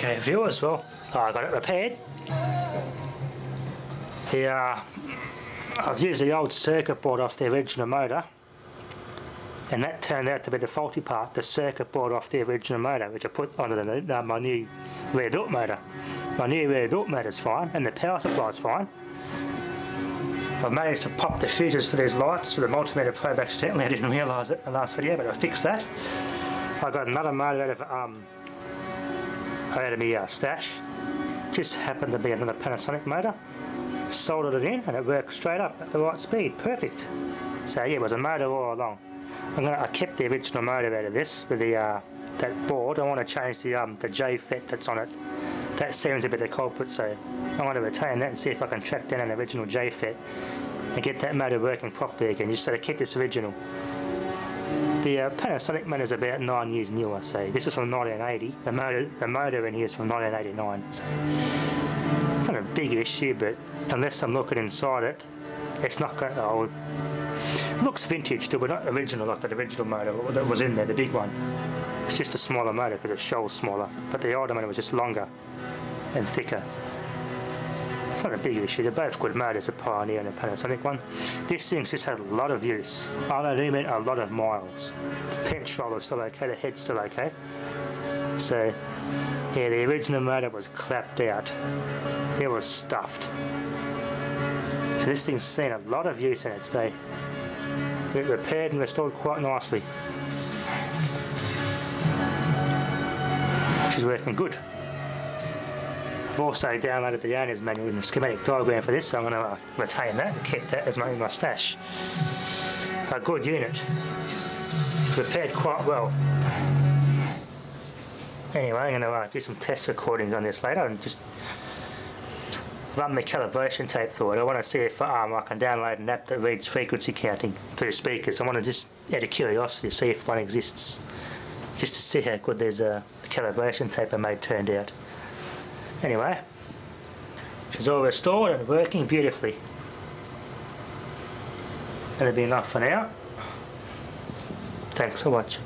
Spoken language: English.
Okay, viewers, well, I got it repaired. I've used the old circuit board off the original motor, and that turned out to be the faulty part, the circuit board off the original motor, which I put onto my new rear-built motor. My new rear-built motor is fine, and the power supply is fine. I've managed to pop the fuses to these lights with a multimeter probe accidentally. I didn't realise it in the last video, but I fixed that. I got another motor out of my stash. Just happened to be another Panasonic motor. Soldered it in and it worked straight up at the right speed. Perfect. So yeah, it was a motor all along. I kept the original motor out of this with the that board. I want to change the J-FET that's on it. That seems to be the culprit, so I want to retain that and see if I can track down an original J-FET and get that motor working properly again, just so to keep this original. The Panasonic motor is about 9 years newer, so this is from 1980. The motor in here is from 1989. So not a big issue, but unless I'm looking inside it, it's not going to. It looks vintage still, but not original like the original motor that was in there, the big one. It's just a smaller motor because it shows smaller, but the older motor was just longer and thicker. It's not a big issue. They're both good motors, the Pioneer and the Panasonic one. This thing's just had a lot of use. I do mean a lot of miles. The pinch-roller's still okay, the head's still okay. So, yeah, the original motor was clapped out. It was stuffed. So this thing's seen a lot of use in its day. It repaired and restored quite nicely. Which is working good. I've also downloaded the owner's manual and the schematic diagram for this, so I'm going to retain that and keep that as my stash. A good unit. Repaired quite well. Anyway, I'm going to do some test recordings on this later and just run my calibration tape through it. I want to see if I can download an app that reads frequency counting through speakers. I want to just, out of curiosity, see if one exists. Just to see how good the calibration tape I made turned out. Anyway, she's all restored and working beautifully. That'll be enough for now. Thanks for watching.